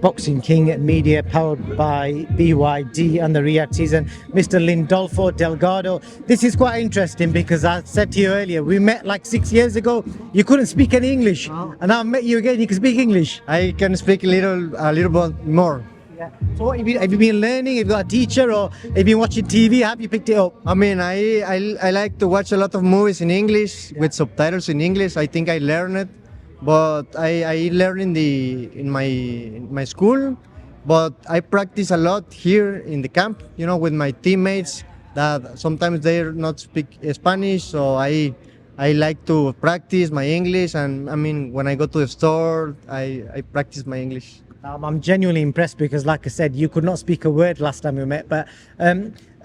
Boxing King Media, powered by BYD and the Riyadh season, Mr. Lindolfo Delgado. This is quite interesting because I said to you earlier, we met like 6 years ago. You couldn't speak any English, and I've met you again. You can speak English. I can speak a little bit more. Yeah. So have you been learning? Have you got a teacher, or have you been watching TV? Have you picked it up? I mean, I like to watch a lot of movies in English with subtitles in English. I think I learned it, but I learn in my school. But I practice a lot here in the camp. You know, with my teammates that sometimes they not speak Spanish, so I like to practice my English. And I mean, when I go to the store, I practice my English. I'm genuinely impressed because, like I said, you could not speak a word last time we met. But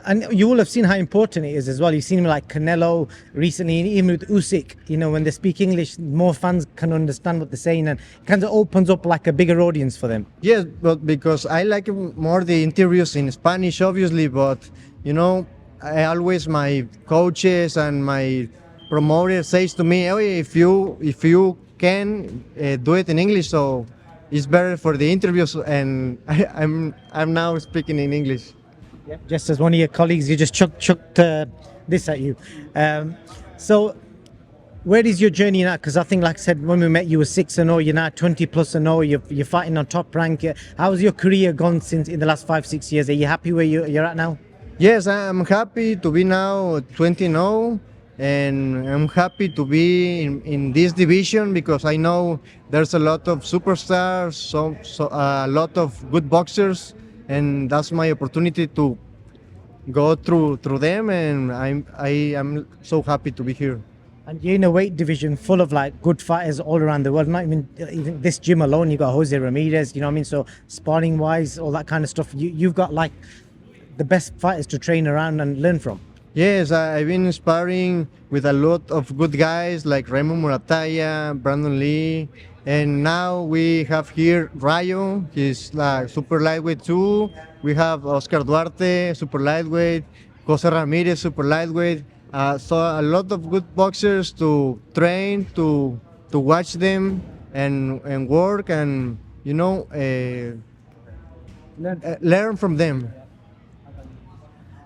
and you will have seen how important it is as well. You've seen like Canelo recently, even with Usyk. You know, when they speak English, more fans can understand what they're saying, and it kind of opens up like a bigger audience for them. Yes, but because I like more the interviews in Spanish, obviously. But you know, I always my coaches and my promoter says to me, "Oh, if you can do it in English, so." It's better for the interviews, and I'm now speaking in English. Yeah. Just as one of your colleagues, you just chucked this at you. So, where is your journey now? Because I think, like I said, when we met, you were 6-0. You're now 20+0. You're fighting on top rank. How's your career gone since in the last 5-6 years? Are you happy where you're at now? Yes, I'm happy to be now 20-0. And I'm happy to be in this division because I know there's a lot of superstars, a lot of good boxers, and that's my opportunity to go through them. And I am so happy to be here. And you're in a weight division full of like good fighters all around the world. Not even this gym alone. You got Jose Ramirez. You know what I mean? So sparring wise, all that kind of stuff. You've got like the best fighters to train around and learn from. Yes, I've been sparring with a lot of good guys like Raymond Murataya, Brandon Lee, and now we have here Rayo, he's like super lightweight too. We have Oscar Duarte, super lightweight, Jose Ramirez, super lightweight. So a lot of good boxers to train, to watch them and work and you know learn from them.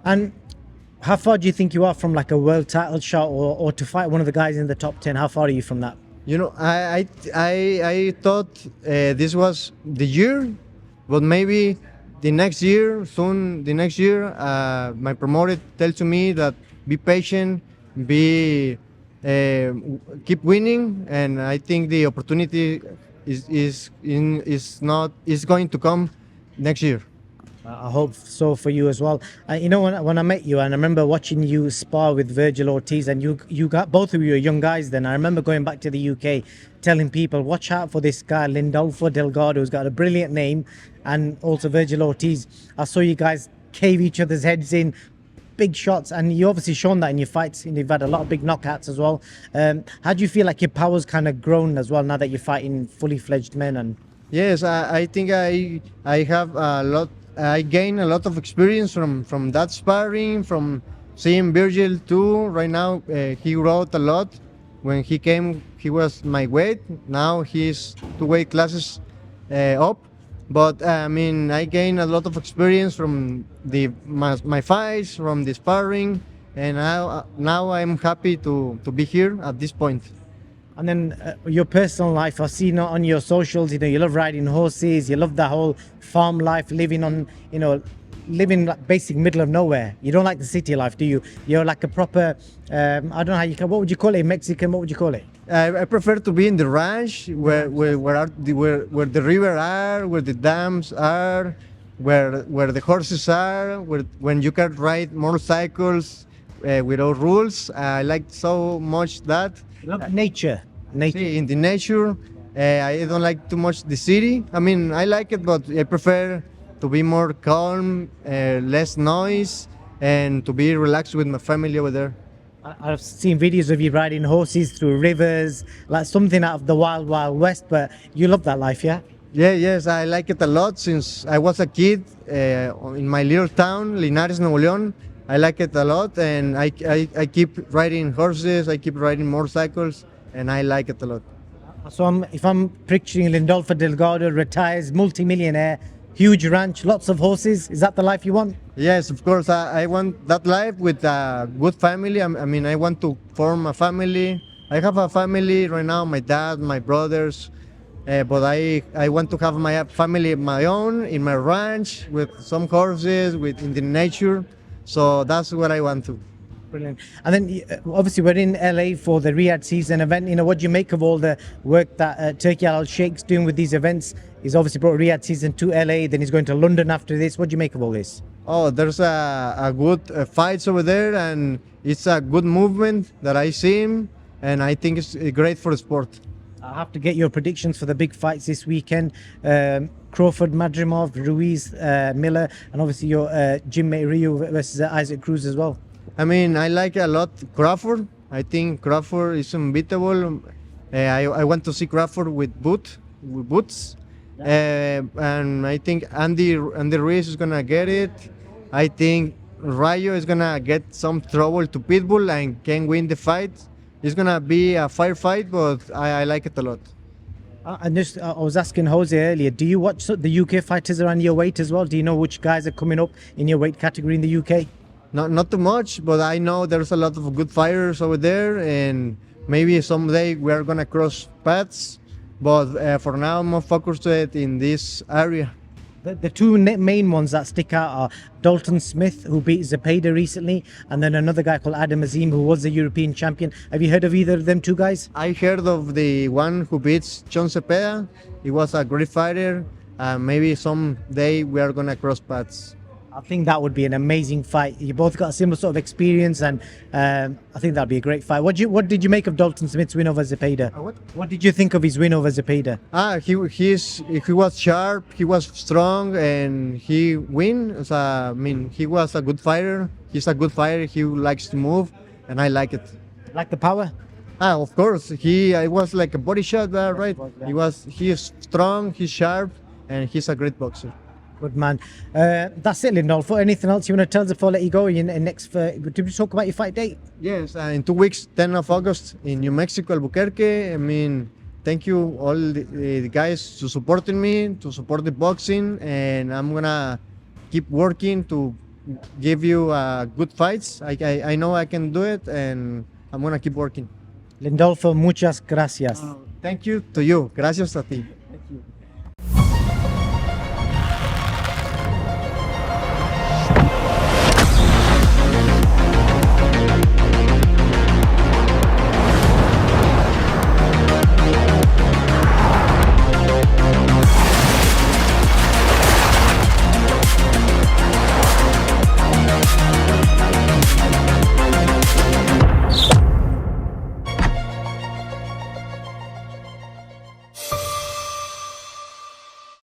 And how far do you think you are from like a world title shot or to fight one of the guys in the top 10? How far are you from that? You know, I thought this was the year, but maybe the next year, my promoter tells to me that be patient, keep winning, and I think the opportunity is going to come next year. I hope so for you as well. You know, when I met you, and I remember watching you spar with Virgil Ortiz, and you got both of you are young guys then. I remember going back to the UK, telling people, watch out for this guy, Lindolfo Delgado, who's got a brilliant name, and also Virgil Ortiz. I saw you guys cave each other's heads in, big shots, and you obviously shown that in your fights, and you've had a lot of big knockouts as well. How do you feel like your power's kind of grown as well now that you're fighting fully fledged men? And yes, I think I have a lot. I gained a lot of experience from that sparring, from seeing Virgil too. Right now, he wrote a lot. When he came, he was my weight. Now he's 2 weight classes up. But I mean, I gained a lot of experience from my fights, from the sparring, and now I'm happy to be here at this point. And then your personal life, I've seen on your socials, you know, you love riding horses, you love the whole farm life, living on, you know, living like basic middle of nowhere. You don't like the city life, do you? You're like a proper, I don't know how you can, what would you call it? Mexican, what would you call it? I prefer to be in the ranch where the river are, where the dams are, where the horses are, when you can ride motorcycles without rules. I like so much that. Nature. See, in the nature, I don't like too much the city. I mean, I like it, but I prefer to be more calm, less noise, and to be relaxed with my family over there. I've seen videos of you riding horses through rivers, like something out of the wild, wild west, but you love that life, yeah? Yeah, yes, I like it a lot since I was a kid in my little town, Linares, Nuevo León. I like it a lot, and I keep riding horses, I keep riding motorcycles, and I like it a lot. So if I'm picturing Lindolfo Delgado, retires, multi-millionaire, huge ranch, lots of horses. Is that the life you want? Yes, of course. I want that life with a good family. I mean, I want to form a family. I have a family right now, my dad, my brothers, but I want to have my family of my own in my ranch with some horses, with in the nature. So that's what I want to. Brilliant. And then obviously we're in LA for the Riyadh season event. You know, what do you make of all the work that Turkey Al Sheikh's doing with these events? He's obviously brought Riyadh season to LA, then he's going to London after this. What do you make of all this? Oh, there's a good fights over there, and it's a good movement that I see him, and I think it's great for the sport. I have to get your predictions for the big fights this weekend. Crawford, Madrimov, Ruiz, Miller, and obviously your gym mate Rio versus Isaac Cruz as well. I mean, I like a lot Crawford. I think Crawford is unbeatable. I want to see Crawford with boots. And I think Andy Ruiz is gonna get it. I think Rayo is gonna get some trouble to Pitbull and can win the fight. It's gonna be a firefight, but I like it a lot. And just, I was asking Jose earlier, do you watch the UK fighters around your weight as well? Do you know which guys are coming up in your weight category in the UK? Not too much, but I know there's a lot of good fighters over there, and maybe someday we are gonna cross paths. But for now, I'm more focused in this area. The two main ones that stick out are Dalton Smith, who beat Zepeda recently, and then another guy called Adam Azim, who was the European champion. Have you heard of either of them two guys? I heard of the one who beats John Cepeda. He was a great fighter. Maybe someday we are gonna cross paths. I think that would be an amazing fight. You both got a similar sort of experience, and I think that'd be a great fight. What did you make of Dalton Smith's win over Zepeda? What did you think of his win over Zepeda? He was sharp. He was strong, and he win. So, I mean, he was a good fighter. He's a good fighter. He likes to move, and I like it. Like the power? Of course. I was like a body shot, right? He is strong. He's sharp, and he's a great boxer. Good man. That's it, Lindolfo. Anything else you want to tell us before I let you go? Did we talk about your fight date? Yes, in 2 weeks, 10th of August in New Mexico, Albuquerque. I mean, thank you all the guys to supporting me, to support the boxing, and I'm gonna keep working to give you good fights. I know I can do it, and I'm gonna keep working. Lindolfo, muchas gracias. Thank you to you. Gracias a ti.